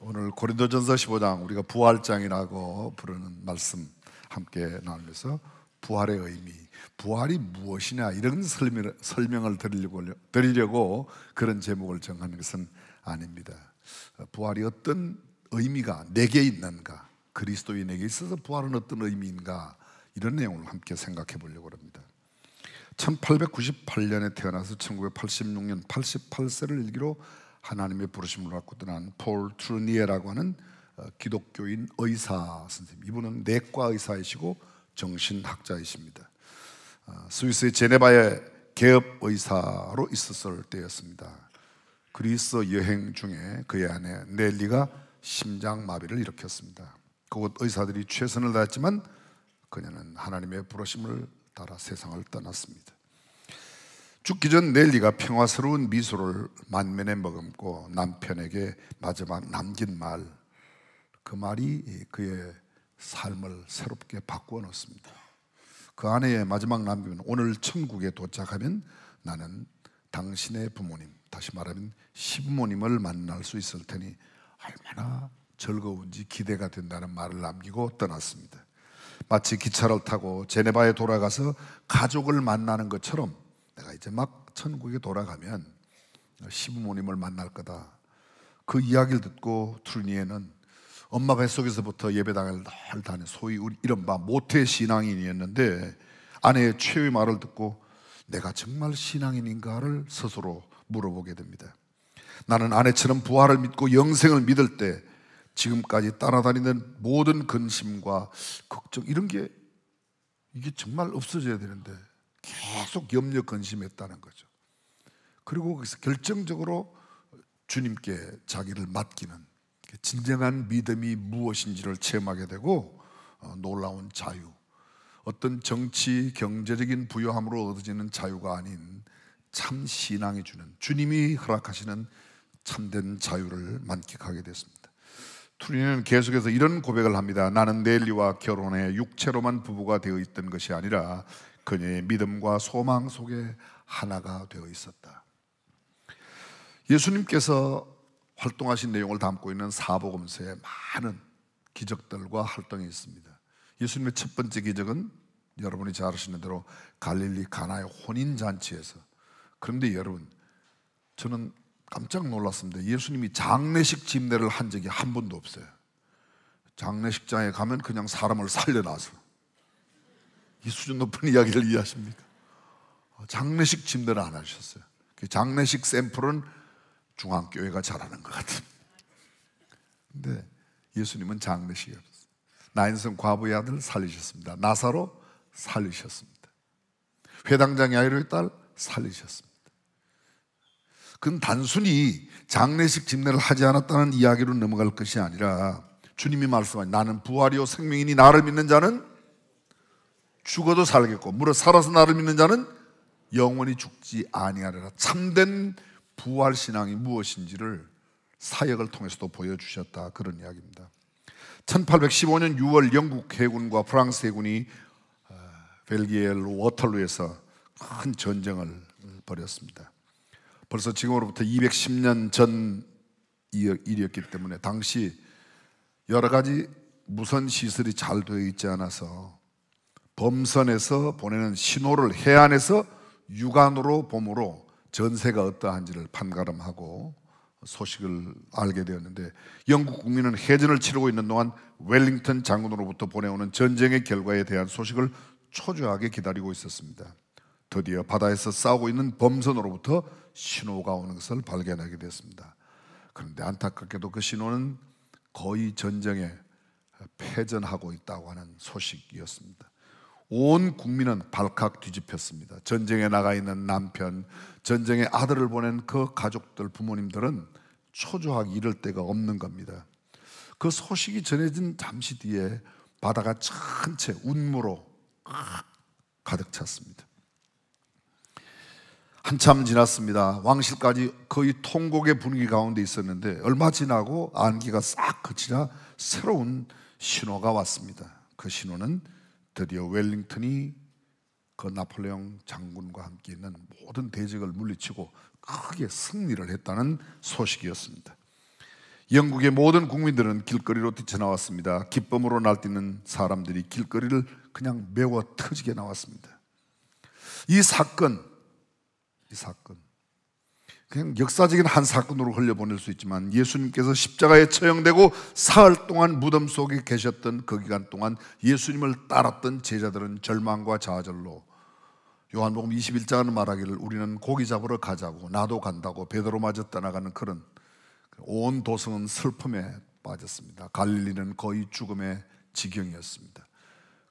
오늘 고린도전서 15장 우리가 부활장이라고 부르는 말씀 함께 나누면서 부활의 의미, 부활이 무엇이냐 이런 설명을 드리려고 그런 제목을 정하는 것은 아닙니다. 부활이 어떤 의미가 내게 있는가, 그리스도인에게 있어서 부활은 어떤 의미인가, 이런 내용을 함께 생각해 보려고 합니다. 1898년에 태어나서 1986년 88세를 일기로 하나님의 부르심을 받고 떠난 폴 트루니에라고 하는 기독교인 의사 선생님, 이분은 내과 의사이시고 정신학자이십니다. 스위스의 제네바의 개업 의사로 있었을 때였습니다. 그리스 여행 중에 그의 아내 넬리가 심장마비를 일으켰습니다. 그곳 의사들이 최선을 다했지만 그녀는 하나님의 부르심을 따라 세상을 떠났습니다. 죽기 전 넬리가 평화스러운 미소를 만면에 머금고 남편에게 마지막 남긴 말, 그 말이 그의 삶을 새롭게 바꾸어 놓습니다. 그 아내의 마지막 남김은 오늘 천국에 도착하면 나는 당신의 부모님, 다시 말하면 시부모님을 만날 수 있을 테니 얼마나 즐거운지 기대가 된다는 말을 남기고 떠났습니다. 마치 기차를 타고 제네바에 돌아가서 가족을 만나는 것처럼 내가 이제 막 천국에 돌아가면 시부모님을 만날 거다. 그 이야기를 듣고 트루니에는 엄마 뱃속에서부터 예배당을 늘 다닌 소위 우리 이른바 모태 신앙인이었는데 아내의 최후의 말을 듣고 내가 정말 신앙인인가를 스스로 물어보게 됩니다. 나는 아내처럼 부활을 믿고 영생을 믿을 때 지금까지 따라다니는 모든 근심과 걱정 이런 게 이게 정말 없어져야 되는데 계속 염려 근심했다는 거죠. 그리고 거기서 결정적으로 주님께 자기를 맡기는 진정한 믿음이 무엇인지를 체험하게 되고 놀라운 자유, 어떤 정치, 경제적인 부유함으로 얻어지는 자유가 아닌 참 신앙이 주는, 주님이 허락하시는 참된 자유를 만끽하게 됐습니다. 투리는 계속해서 이런 고백을 합니다. 나는 넬리와 결혼해 육체로만 부부가 되어 있던 것이 아니라 그녀의 믿음과 소망 속에 하나가 되어 있었다. 예수님께서 활동하신 내용을 담고 있는 사복음서에 많은 기적들과 활동이 있습니다. 예수님의 첫 번째 기적은 여러분이 잘 아시는 대로 갈릴리 가나의 혼인잔치에서, 그런데 여러분 저는 깜짝 놀랐습니다. 예수님이 장례식 집례를 한 적이 한 번도 없어요. 장례식장에 가면 그냥 사람을 살려놔서, 이 수준 높은 이야기를 이해하십니까? 장례식 집례를 안 하셨어요. 장례식 샘플은 중앙교회가 잘하는 것 같습니다. 근데 예수님은 장례식이 없었어요. 나인성 과부의 아들 살리셨습니다. 나사로 살리셨습니다. 회당장 야이로의 딸 살리셨습니다. 그건 단순히 장례식 집례를 하지 않았다는 이야기로 넘어갈 것이 아니라 주님이 말씀하신 나는 부활이요 생명이니 나를 믿는 자는 죽어도 살겠고 무릇 살아서 나를 믿는 자는 영원히 죽지 아니하리라. 참된 부활신앙이 무엇인지를 사역을 통해서도 보여주셨다, 그런 이야기입니다. 1815년 6월 영국 해군과 프랑스 해군이 벨기에 워털루에서 큰 전쟁을 벌였습니다. 벌써 지금으로부터 210년 전 일이었기 때문에 당시 여러 가지 무선 시설이 잘 되어 있지 않아서 범선에서 보내는 신호를 해안에서 육안으로 봄으로 전세가 어떠한지를 판가름하고 소식을 알게 되었는데, 영국 국민은 해전을 치르고 있는 동안 웰링턴 장군으로부터 보내오는 전쟁의 결과에 대한 소식을 초조하게 기다리고 있었습니다. 드디어 바다에서 싸우고 있는 범선으로부터 신호가 오는 것을 발견하게 됐습니다. 그런데 안타깝게도 그 신호는 거의 전쟁에 패전하고 있다고 하는 소식이었습니다. 온 국민은 발칵 뒤집혔습니다. 전쟁에 나가 있는 남편, 전쟁에 아들을 보낸 그 가족들, 부모님들은 초조하기 이를 데가 없는 겁니다. 그 소식이 전해진 잠시 뒤에 바다가 전체 운무로 가득 찼습니다. 한참 지났습니다. 왕실까지 거의 통곡의 분위기 가운데 있었는데 얼마 지나고 안기가 싹 그치자 새로운 신호가 왔습니다. 그 신호는 드디어 웰링턴이 그 나폴레옹 장군과 함께 있는 모든 대적을 물리치고 크게 승리를 했다는 소식이었습니다. 영국의 모든 국민들은 길거리로 뛰쳐나왔습니다. 기쁨으로 날뛰는 사람들이 길거리를 그냥 메워 터지게 나왔습니다. 이 사건 그냥 역사적인 한 사건으로 흘려보낼 수 있지만 예수님께서 십자가에 처형되고 사흘 동안 무덤 속에 계셨던 그 기간 동안 예수님을 따랐던 제자들은 절망과 좌절로, 요한복음 21장은 말하기를 우리는 고기 잡으러 가자고, 나도 간다고 베드로마저 떠나가는 그런, 온 도성은 슬픔에 빠졌습니다. 갈릴리는 거의 죽음의 지경이었습니다.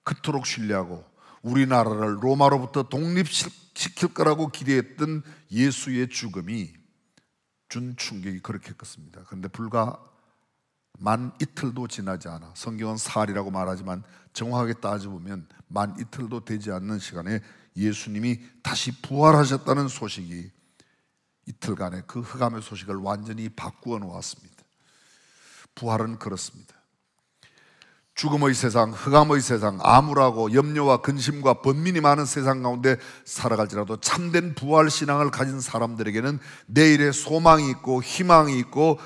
그토록 신뢰하고 우리나라를 로마로부터 독립시킬 거라고 기대했던 예수의 죽음이 준 충격이 그렇게 컸습니다. 그런데 불과 만 이틀도 지나지 않아, 성경은 사흘이라고 말하지만 정확하게 따져보면 만 이틀도 되지 않는 시간에 예수님이 다시 부활하셨다는 소식이 이틀간의 그 흑암의 소식을 완전히 바꾸어 놓았습니다. 부활은 그렇습니다. 죽음의 세상, 흑암의 세상, 암울하고 염려와 근심과 번민이 많은 세상 가운데 살아갈지라도 참된 부활 신앙을 가진 사람들에게는 내일의 소망이 있고 희망이 있고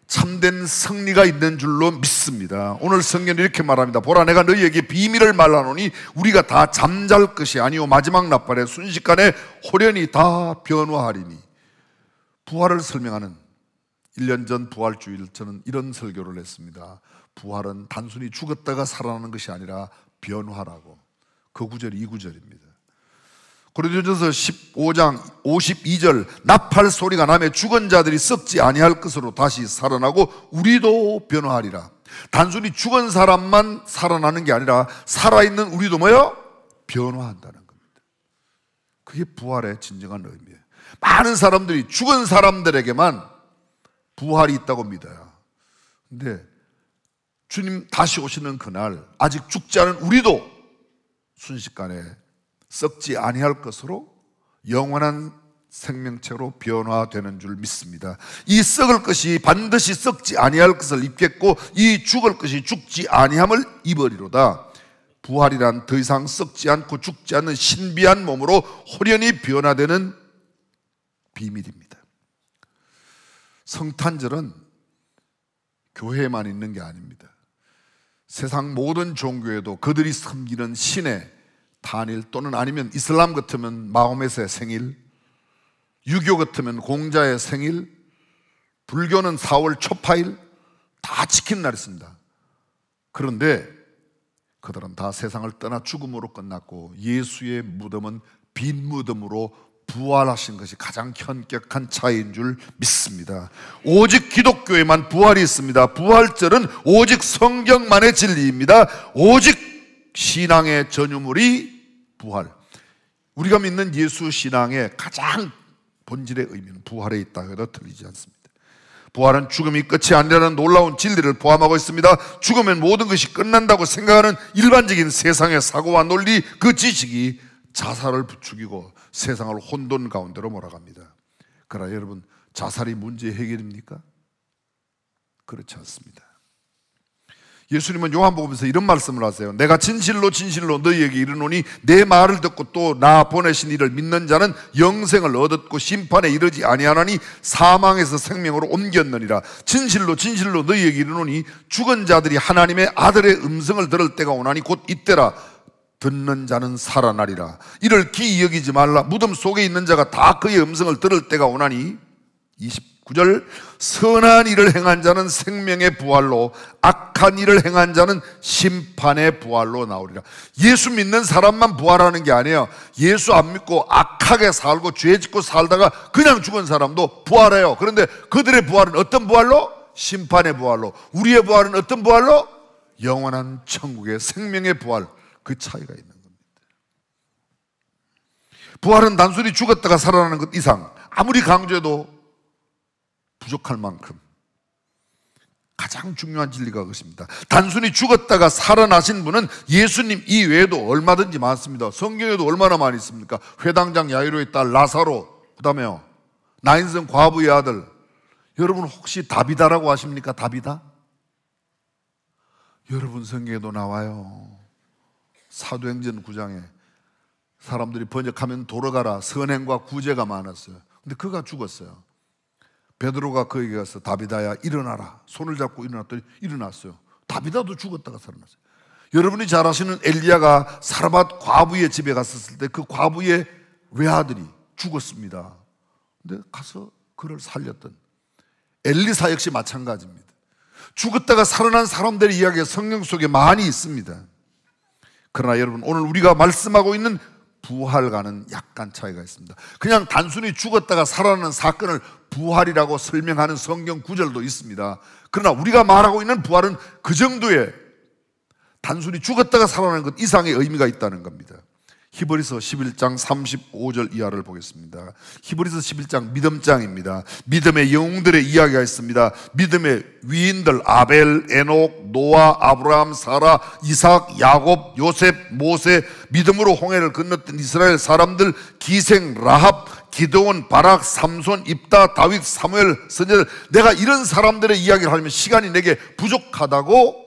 참된 승리가 있는 줄로 믿습니다. 오늘 성경은 이렇게 말합니다. 보라, 내가 너희에게 비밀을 말하노니 우리가 다 잠잘 것이 아니요 마지막 낮발에 순식간에 호련히 다 변화하리니. 부활을 설명하는 1년 전 부활주일, 저는 이런 설교를 했습니다. 부활은 단순히 죽었다가 살아나는 것이 아니라 변화라고. 그 구절이 이 구절입니다. 고린도전서 15장 52절, 나팔 소리가 나며 죽은 자들이 썩지 아니할 것으로 다시 살아나고 우리도 변화하리라. 단순히 죽은 사람만 살아나는 게 아니라 살아있는 우리도 뭐요? 변화한다는 겁니다. 그게 부활의 진정한 의미예요. 많은 사람들이 죽은 사람들에게만 부활이 있다고 믿어요. 근데 주님 다시 오시는 그날 아직 죽지 않은 우리도 순식간에 썩지 아니할 것으로 영원한 생명체로 변화되는 줄 믿습니다. 이 썩을 것이 반드시 썩지 아니할 것을 입겠고 이 죽을 것이 죽지 아니함을 입으리로다. 부활이란 더 이상 썩지 않고 죽지 않는 신비한 몸으로 호련히 변화되는 비밀입니다. 성탄절은 교회에만 있는 게 아닙니다. 세상 모든 종교에도 그들이 섬기는 신의 단일, 또는 아니면 이슬람 같으면 마호멧의 생일, 유교 같으면 공자의 생일, 불교는 4월 초파일 다 지키는 날이 있습니다. 그런데 그들은 다 세상을 떠나 죽음으로 끝났고 예수의 무덤은 빈 무덤으로 부활하신 것이 가장 현격한 차이인 줄 믿습니다. 오직 기독교에만 부활이 있습니다. 부활절은 오직 성경만의 진리입니다. 오직 신앙의 전유물이 부활. 우리가 믿는 예수 신앙의 가장 본질의 의미는 부활에 있다 해도 틀리지 않습니다. 부활은 죽음이 끝이 아니라는 놀라운 진리를 포함하고 있습니다. 죽으면 모든 것이 끝난다고 생각하는 일반적인 세상의 사고와 논리, 그 지식이 자살을 부추기고 세상을 혼돈 가운데로 몰아갑니다. 그러나 여러분, 자살이 문제 해결입니까? 그렇지 않습니다. 예수님은 요한복음에서 이런 말씀을 하세요. 내가 진실로 진실로 너희에게 이르노니 내 말을 듣고 또 나 보내신 이를 믿는 자는 영생을 얻었고 심판에 이르지 아니하나니 사망에서 생명으로 옮겼느니라. 진실로 진실로 너희에게 이르노니 죽은 자들이 하나님의 아들의 음성을 들을 때가 오나니 곧 이때라. 듣는 자는 살아나리라. 이를 기이 여기지 말라. 무덤 속에 있는 자가 다 그의 음성을 들을 때가 오나니. 29절, 선한 일을 행한 자는 생명의 부활로, 악한 일을 행한 자는 심판의 부활로 나오리라. 예수 믿는 사람만 부활하는 게 아니에요. 예수 안 믿고 악하게 살고 죄 짓고 살다가 그냥 죽은 사람도 부활해요. 그런데 그들의 부활은 어떤 부활로? 심판의 부활로. 우리의 부활은 어떤 부활로? 영원한 천국의 생명의 부활. 그 차이가 있는 겁니다. 부활은 단순히 죽었다가 살아나는 것 이상 아무리 강조해도 부족할 만큼 가장 중요한 진리가 그것입니다. 단순히 죽었다가 살아나신 분은 예수님 이외에도 얼마든지 많습니다. 성경에도 얼마나 많이 있습니까? 회당장 야이로의 딸 라사로, 그 다음에요 나인성 과부의 아들. 여러분 혹시 다비다라고 아십니까? 다비다? 여러분 성경에도 나와요. 사도행전 9장에 사람들이 번역하면 돌아가라, 선행과 구제가 많았어요. 근데 그가 죽었어요. 베드로가 그에게 가서 다비다야 일어나라, 손을 잡고 일어났더니 일어났어요. 다비다도 죽었다가 살아났어요. 여러분이 잘 아시는 엘리야가 사르밧 과부의 집에 갔었을 때 그 과부의 외아들이 죽었습니다. 근데 가서 그를 살렸던 엘리사 역시 마찬가지입니다. 죽었다가 살아난 사람들의 이야기가 성경 속에 많이 있습니다. 그러나 여러분, 오늘 우리가 말씀하고 있는 부활과는 약간 차이가 있습니다. 그냥 단순히 죽었다가 살아나는 사건을 부활이라고 설명하는 성경 구절도 있습니다. 그러나 우리가 말하고 있는 부활은 그 정도의 단순히 죽었다가 살아나는 것 이상의 의미가 있다는 겁니다. 히브리서 11장 35절 이하를 보겠습니다. 히브리서 11장 믿음장입니다. 믿음의 영웅들의 이야기가 있습니다. 믿음의 위인들 아벨, 에녹, 노아, 아브라함, 사라, 이삭, 야곱, 요셉, 모세, 믿음으로 홍해를 건넜던 이스라엘 사람들, 기생, 라합, 기드온, 바락, 삼손, 입다, 다윗, 사무엘, 선지자들, 내가 이런 사람들의 이야기를 하면 시간이 내게 부족하다고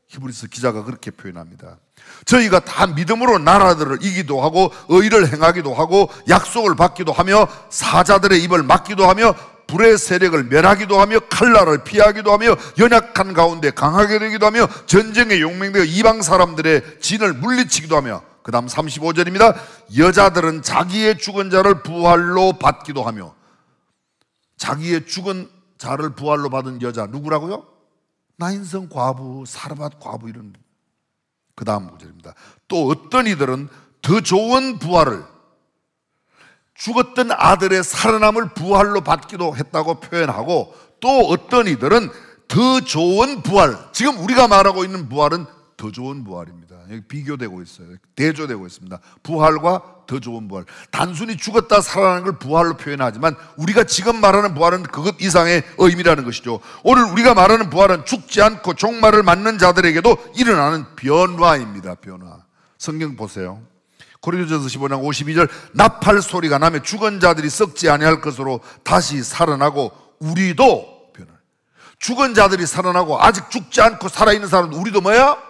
히브리서 기자가 그렇게 표현합니다. 저희가 다 믿음으로 나라들을 이기도 하고 의를 행하기도 하고 약속을 받기도 하며 사자들의 입을 막기도 하며 불의 세력을 멸하기도 하며 칼날을 피하기도 하며 연약한 가운데 강하게 되기도 하며 전쟁에 용맹되어 이방 사람들의 진을 물리치기도 하며, 그 다음 35절입니다. 여자들은 자기의 죽은 자를 부활로 받기도 하며. 자기의 죽은 자를 부활로 받은 여자 누구라고요? 나인성 과부, 사르밧 과부, 이런. 그 다음 구절입니다. 또 어떤 이들은 더 좋은 부활을, 죽었던 아들의 살아남을 부활로 받기도 했다고 표현하고, 또 어떤 이들은 더 좋은 부활, 지금 우리가 말하고 있는 부활은 더 좋은 부활입니다. 여기 비교되고 있어요. 대조되고 있습니다. 부활과 더 좋은 부활. 단순히 죽었다 살아나는 걸 부활로 표현하지만 우리가 지금 말하는 부활은 그것 이상의 의미라는 것이죠. 오늘 우리가 말하는 부활은 죽지 않고 종말을 맞는 자들에게도 일어나는 변화입니다. 변화. 성경 보세요. 고린도전서 15장 52절, 나팔 소리가 나며 죽은 자들이 썩지 아니할 것으로 다시 살아나고 우리도 변화. 죽은 자들이 살아나고 아직 죽지 않고 살아있는 사람도 우리도 뭐야?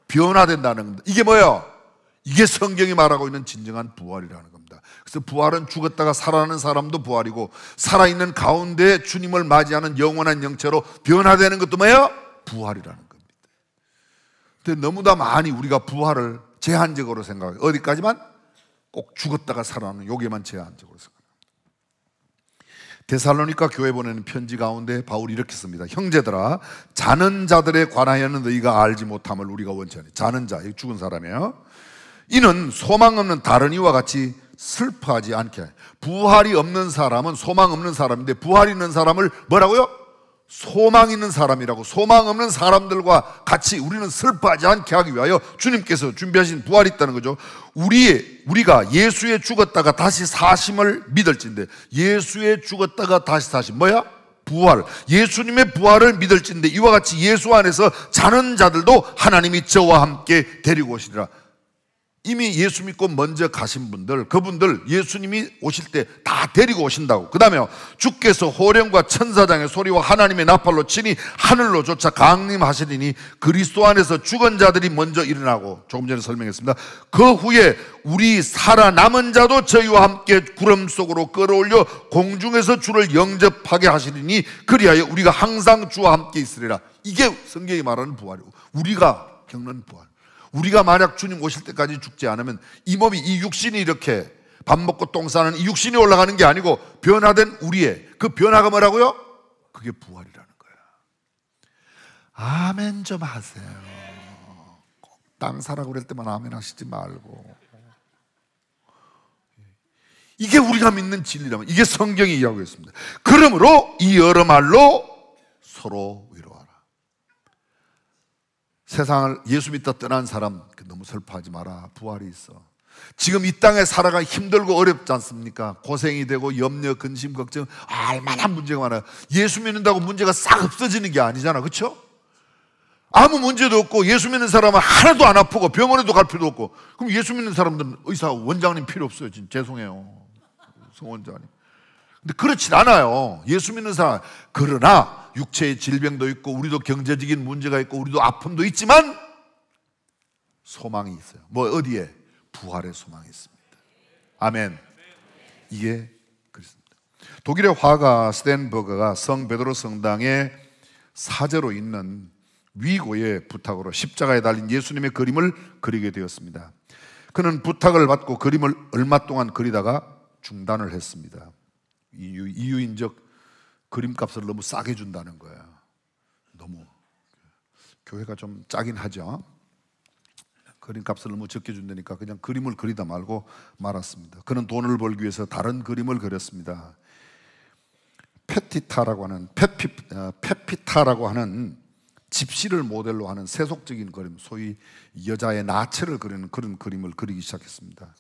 변화된다는 겁니다. 이게 뭐예요? 이게 성경이 말하고 있는 진정한 부활이라는 겁니다. 그래서 부활은 죽었다가 살아나는 사람도 부활이고, 살아있는 가운데 주님을 맞이하는 영원한 영체로 변화되는 것도 뭐예요? 부활이라는 겁니다. 근데 너무나 많이 우리가 부활을 제한적으로 생각해요. 어디까지만? 꼭 죽었다가 살아나는 요게만 제한적으로 생각합니다. 데살로니가 교회 보내는 편지 가운데 바울이 이렇게 씁니다. 형제들아, 자는 자들에 관하여는 너희가 알지 못함을 우리가 원치 않니. 자는 자, 죽은 사람이에요. 이는 소망 없는 다른 이와 같이 슬퍼하지 않게. 부활이 없는 사람은 소망 없는 사람인데, 부활이 있는 사람을 뭐라고요? 소망 있는 사람이라고. 소망 없는 사람들과 같이 우리는 슬퍼하지 않게 하기 위하여 주님께서 준비하신 부활이 있다는 거죠. 우리가 예수의 죽었다가 다시 사심을 믿을진데, 예수의 죽었다가 다시 사심 뭐야? 부활. 예수님의 부활을 믿을진데 이와 같이 예수 안에서 자는 자들도 하나님이 저와 함께 데리고 오시리라. 이미 예수 믿고 먼저 가신 분들, 그분들 예수님이 오실 때 다 데리고 오신다고. 그 다음에 주께서 호령과 천사장의 소리와 하나님의 나팔로 치니 하늘로 쫓아 강림하시리니 그리스도 안에서 죽은 자들이 먼저 일어나고, 조금 전에 설명했습니다. 그 후에 우리 살아남은 자도 저희와 함께 구름 속으로 끌어올려 공중에서 주를 영접하게 하시리니 그리하여 우리가 항상 주와 함께 있으리라. 이게 성경이 말하는 부활이고, 우리가 겪는 부활. 우리가 만약 주님 오실 때까지 죽지 않으면 이 몸이, 이 육신이 이렇게 밥 먹고 똥 싸는 이 육신이 올라가는 게 아니고 변화된 우리의 그 변화가 뭐라고요? 그게 부활이라는 거야. 아멘 좀 하세요. 꼭 땅 사라고 그럴 때만 아멘 하시지 말고. 이게 우리가 믿는 진리라면, 이게 성경이 이야기하고 있습니다. 그러므로 이 여러 말로 서로 위로하라. 세상을 예수 믿다 떠난 사람 너무 슬퍼하지 마라. 부활이 있어. 지금 이 땅에 살아가 힘들고 어렵지 않습니까? 고생이 되고 염려, 근심, 걱정 얼마나 문제가 많아요. 예수 믿는다고 문제가 싹 없어지는 게 아니잖아. 그렇죠? 아무 문제도 없고 예수 믿는 사람은 하나도 안 아프고 병원에도 갈 필요도 없고, 그럼 예수 믿는 사람들은 의사, 원장님 필요 없어요. 진짜 죄송해요, 성원장님. 근데 그렇진 않아요. 예수 믿는 사람. 그러나 육체의 질병도 있고 우리도 경제적인 문제가 있고 우리도 아픔도 있지만 소망이 있어요. 뭐 어디에? 부활의 소망이 있습니다. 아멘. 이게 그렇습니다. 독일의 화가 스텐버그가 성 베드로 성당에 사제로 있는 위고의 부탁으로 십자가에 달린 예수님의 그림을 그리게 되었습니다. 그는 부탁을 받고 그림을 얼마 동안 그리다가 중단을 했습니다. 이유인즉 그림값을 너무 싸게 준다는 거예요. 너무 교회가 좀 짜긴 하죠. 그림값을 너무 적게 준다니까 그냥 그림을 그리다 말고 말았습니다. 그는 돈을 벌기 위해서 다른 그림을 그렸습니다. 페피타라고 하는 집시를 모델로 하는 세속적인 그림, 소위 여자의 나체를 그리는 그런 그림을 그리기 시작했습니다.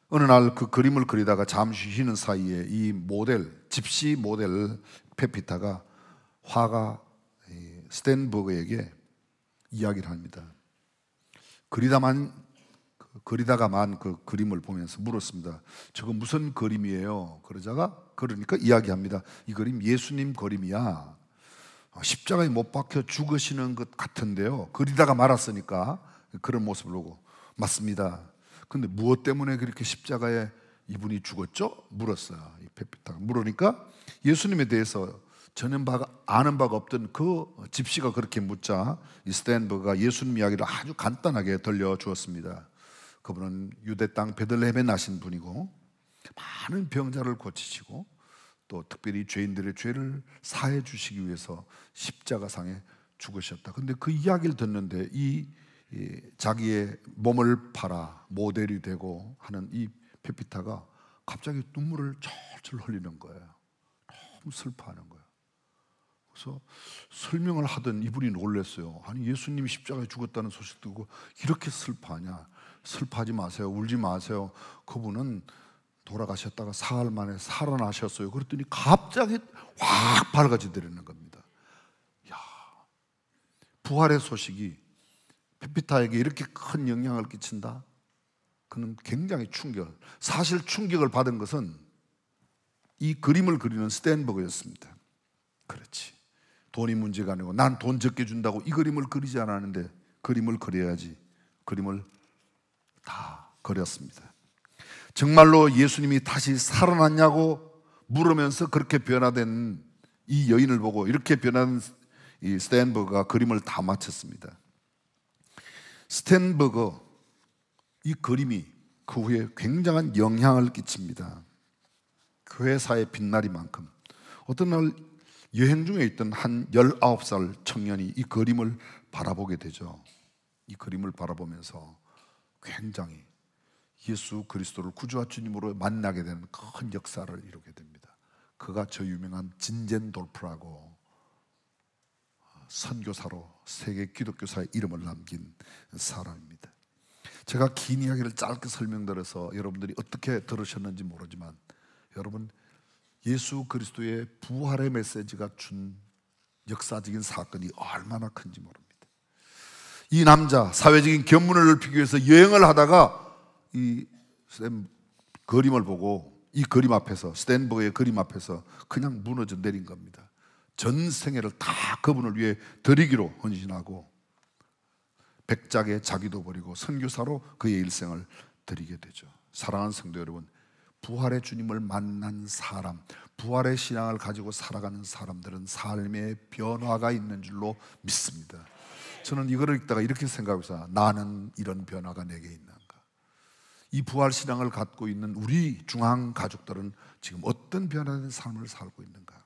어느 날 그 그림을 그리다가 잠시 쉬는 사이에 이 모델, 집시 모델 페피타가 화가 스텐버그에게 이야기를 합니다. 그리다가만 그 그림을 보면서 물었습니다. 저거 무슨 그림이에요? 그러니까 이야기합니다. 이 그림 예수님 그림이야. 십자가에 못 박혀 죽으시는 것 같은데요. 그리다가 말았으니까 그런 모습을 보고 맞습니다. 근데 무엇 때문에 그렇게 십자가에 이분이 죽었죠? 물었어요. 이 페피타가 물으니까 예수님에 대해서 전혀 아는 바가 없던 그 집시가 그렇게 묻자 이 스텐버그가 예수님 이야기를 아주 간단하게 들려주었습니다. 그분은 유대 땅 베들레헴에 나신 분이고 많은 병자를 고치시고 또 특별히 죄인들의 죄를 사해 주시기 위해서 십자가상에 죽으셨다. 근데 그 이야기를 듣는데 이 자기의 몸을 팔아 모델이 되고 하는 이 페피타가 갑자기 눈물을 철철 흘리는 거예요. 너무 슬퍼하는 거예요. 그래서 설명을 하던 이분이 놀랐어요. 아니 예수님이 십자가에 죽었다는 소식 듣고 이렇게 슬퍼하냐? 슬퍼하지 마세요. 울지 마세요. 그분은 돌아가셨다가 사흘 만에 살아나셨어요. 그랬더니 갑자기 확 밝아지더라는 겁니다. 야, 부활의 소식이 페피타에게 이렇게 큰 영향을 끼친다? 그는 굉장히 사실 충격을 받은 것은 이 그림을 그리는 스텐버그였습니다. 그렇지. 돈이 문제가 아니고 난 돈 적게 준다고 이 그림을 그리지 않았는데 그림을 그려야지. 그림을 다 그렸습니다. 정말로 예수님이 다시 살아났냐고 물으면서 그렇게 변화된 이 여인을 보고 이렇게 변한 이 스텐버그가 그림을 다 마쳤습니다. 스텐버그 이 그림이 그 후에 굉장한 영향을 끼칩니다. 교회사의 빛나리만큼. 어떤 날 여행 중에 있던 한 19살 청년이 이 그림을 바라보게 되죠. 이 그림을 바라보면서 굉장히 예수 그리스도를 구주와 주님으로 만나게 되는 큰 역사를 이루게 됩니다. 그가 저 유명한 진젠돌프라고 선교사로 세계 기독교사의 이름을 남긴 사람입니다. 제가 긴 이야기를 짧게 설명드려서 여러분들이 어떻게 들으셨는지 모르지만 여러분 예수 그리스도의 부활의 메시지가 준 역사적인 사건이 얼마나 큰지 모릅니다. 이 남자 사회적인 견문을 넓히기 위해서 여행을 하다가 이 그림을 보고 이 그림 앞에서 스텐버그의 그림 앞에서 그냥 무너져 내린 겁니다. 전생애를 다 그분을 위해 드리기로 헌신하고 백작에 자기도 버리고 선교사로 그의 일생을 드리게 되죠. 사랑하는 성도 여러분, 부활의 주님을 만난 사람, 부활의 신앙을 가지고 살아가는 사람들은 삶의 변화가 있는 줄로 믿습니다. 저는 이거를 읽다가 이렇게 생각해서 나는 이런 변화가 내게 있는가? 이 부활 신앙을 갖고 있는 우리 중앙 가족들은 지금 어떤 변화된 삶을 살고 있는가?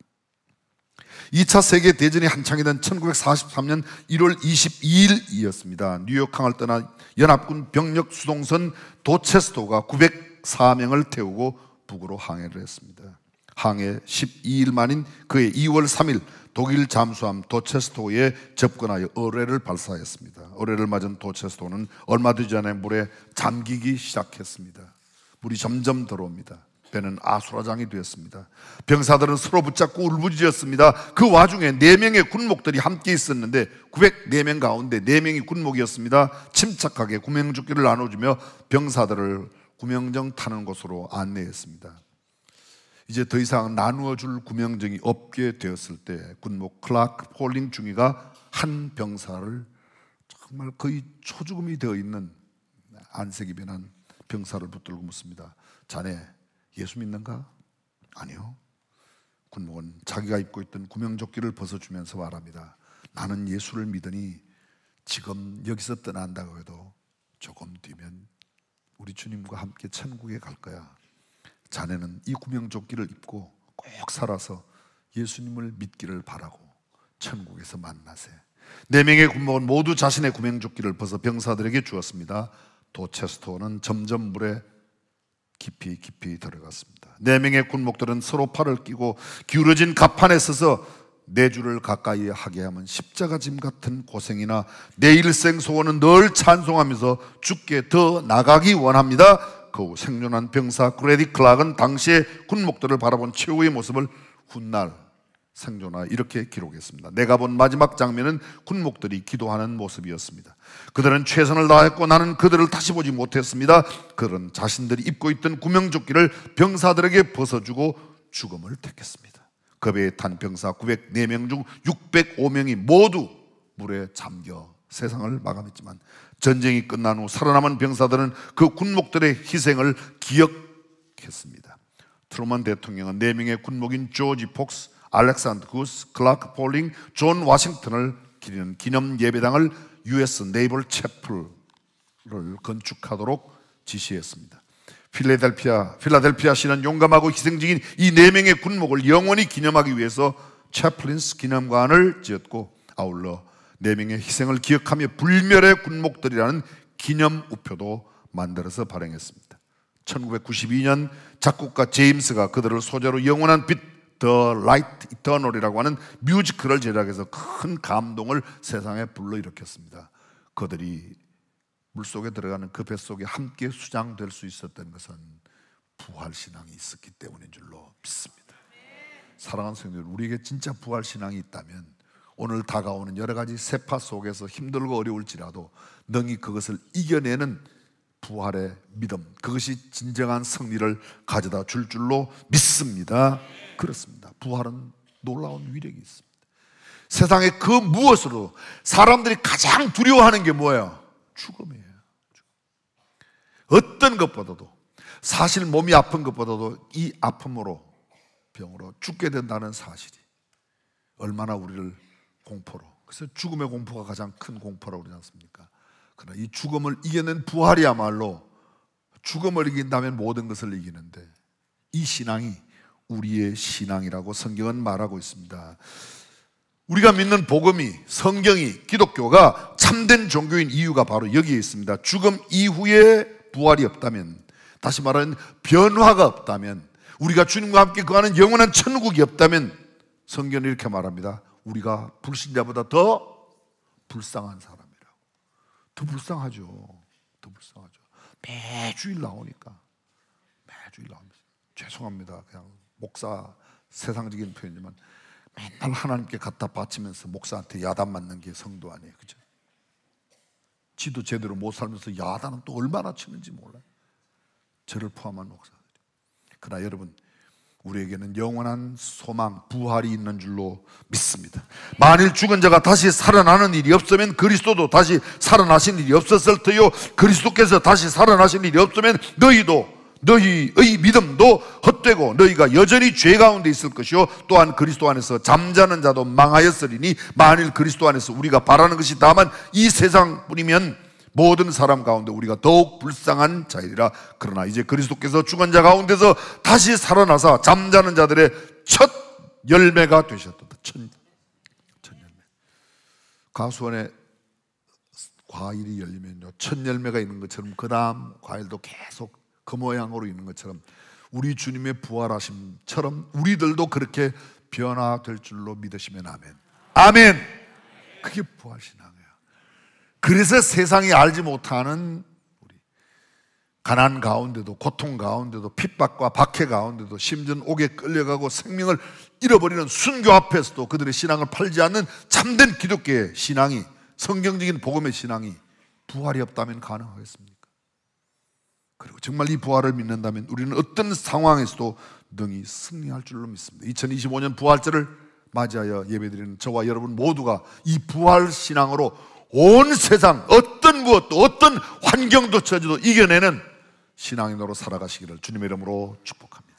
2차 세계대전이 한창이던 1943년 1월 22일이었습니다. 뉴욕항을 떠나 연합군 병력 수송선 도체스토가 904명을 태우고 북으로 항해를 했습니다. 항해 12일 만인 그해 2월 3일 독일 잠수함 도체스토에 접근하여 어뢰를 발사했습니다. 어뢰를 맞은 도체스토는 얼마 되지 않아 물에 잠기기 시작했습니다. 물이 점점 들어옵니다. 배는 아수라장이 되었습니다. 병사들은 서로 붙잡고 울부짖었습니다. 그 와중에 4명의 군목들이 함께 있었는데 904명 가운데 4명이 군목이었습니다. 침착하게 구명조끼를 나눠주며 병사들을 구명정 타는 곳으로 안내했습니다. 이제 더 이상 나누어 줄 구명정이 없게 되었을 때 군목 클라크 폴링 중위가 한 병사를 정말 거의 초죽음이 되어 있는 안색이 변한 병사를 붙들고 묻습니다. 자네 예수 믿는가? 아니요. 군목은 자기가 입고 있던 구명조끼를 벗어주면서 말합니다. 나는 예수를 믿으니 지금 여기서 떠난다고 해도 조금 뒤면 우리 주님과 함께 천국에 갈 거야. 자네는 이 구명조끼를 입고 꼭 살아서 예수님을 믿기를 바라고 천국에서 만나세. 4명의 군목은 모두 자신의 구명조끼를 벗어 병사들에게 주었습니다. 도체스토어는 점점 물에 깊이 들어갔습니다. 4명의 군목들은 서로 팔을 끼고 기울어진 갑판에 서서 4주를 가까이 하게 하면 십자가짐 같은 고생이나 내 일생 소원은 늘 찬송하면서 주께 더 나가기 원합니다. 그 후 생존한 병사 그레디 클락은 당시의 군목들을 바라본 최후의 모습을 훗날 생존하 이렇게 기록했습니다. 내가 본 마지막 장면은 군목들이 기도하는 모습이었습니다. 그들은 최선을 다했고 나는 그들을 다시 보지 못했습니다. 그들은 자신들이 입고 있던 구명조끼를 병사들에게 벗어주고 죽음을 택했습니다. 그 배에 탄 병사 904명 중 605명이 모두 물에 잠겨 세상을 마감했지만 전쟁이 끝난 후 살아남은 병사들은 그 군목들의 희생을 기억했습니다. 트루먼 대통령은 4명의 군목인 조지 폭스, 알렉산더 구스, 클라크 폴링, 존 와싱턴을 기리는 기념 예배당을 US 네이벌 채플을 건축하도록 지시했습니다. 필라델피아시는 용감하고 희생적인 이 4명의 군목을 영원히 기념하기 위해서 채플린스 기념관을 지었고 아울러 4명의 희생을 기억하며 불멸의 군목들이라는 기념 우표도 만들어서 발행했습니다. 1992년 작곡가 제임스가 그들을 소재로 영원한 빛 The Light Eternal이라고 하는 뮤지컬을 제작해서 큰 감동을 세상에 불러일으켰습니다. 그들이 물속에 들어가는 그 뱃속에 함께 수장될 수 있었던 것은 부활신앙이 있었기 때문인 줄로 믿습니다. 사랑하는 성도들, 우리에게 진짜 부활신앙이 있다면 오늘 다가오는 여러 가지 세파 속에서 힘들고 어려울지라도 능히 그것을 이겨내는 부활의 믿음, 그것이 진정한 승리를 가져다 줄 줄로 믿습니다. 그렇습니다. 부활은 놀라운 위력이 있습니다. 세상에 그 무엇으로 사람들이 가장 두려워하는 게 뭐예요? 죽음이에요. 어떤 것보다도, 사실 몸이 아픈 것보다도 이 아픔으로, 병으로 죽게 된다는 사실이 얼마나 우리를 공포로, 그래서 죽음의 공포가 가장 큰 공포라고 그러지 않습니까? 그러나 이 죽음을 이겨낸 부활이야말로, 죽음을 이긴다면 모든 것을 이기는데, 이 신앙이 우리의 신앙이라고 성경은 말하고 있습니다. 우리가 믿는 복음이, 성경이, 기독교가 참된 종교인 이유가 바로 여기에 있습니다. 죽음 이후에 부활이 없다면, 다시 말하면 변화가 없다면, 우리가 주님과 함께 거하는 영원한 천국이 없다면 성경은 이렇게 말합니다. 우리가 불신자보다 더 불쌍한 사람이라고. 더 불쌍하죠. 더 불쌍하죠. 매주일 나오니까. 매주일 나옵니다. 죄송합니다. 그냥 목사, 세상적인 표현이지만 맨날 하나님께 갖다 바치면서 목사한테 야단 맞는 게 성도 아니에요. 그죠? 지도 제대로 못 살면서 야단은 또 얼마나 치는지 몰라요. 저를 포함한 목사들이. 그러나 여러분, 우리에게는 영원한 소망, 부활이 있는 줄로 믿습니다. 만일 죽은 자가 다시 살아나는 일이 없으면 그리스도도 다시 살아나신 일이 없었을 터요, 그리스도께서 다시 살아나신 일이 없으면 너희의 믿음도 헛되고 너희가 여전히 죄 가운데 있을 것이요, 또한 그리스도 안에서 잠자는 자도 망하였으리니 만일 그리스도 안에서 우리가 바라는 것이 다만 이 세상뿐이면 모든 사람 가운데 우리가 더욱 불쌍한 자이라. 그러나 이제 그리스도께서 죽은 자 가운데서 다시 살아나사 잠자는 자들의 첫 열매가 되셨다. 첫 열매. 가수원에 과일이 열리면요, 첫 열매가 있는 것처럼 그 다음 과일도 계속 그 모양으로 있는 것처럼 우리 주님의 부활하심처럼 우리들도 그렇게 변화될 줄로 믿으시면 아멘. 아멘. 그게 부활신앙이에요. 그래서 세상이 알지 못하는 우리, 가난 가운데도, 고통 가운데도, 핍박과 박해 가운데도, 심지어는 옥에 끌려가고 생명을 잃어버리는 순교 앞에서도 그들의 신앙을 팔지 않는 참된 기독교의 신앙이, 성경적인 복음의 신앙이 부활이 없다면 가능하겠습니까? 그리고 정말 이 부활을 믿는다면 우리는 어떤 상황에서도 능히 승리할 줄로 믿습니다. 2025년 부활절을 맞이하여 예배드리는 저와 여러분 모두가 이 부활 신앙으로 온 세상 어떤 무엇도, 어떤 환경도 처지도 이겨내는 신앙인으로 살아가시기를 주님의 이름으로 축복합니다.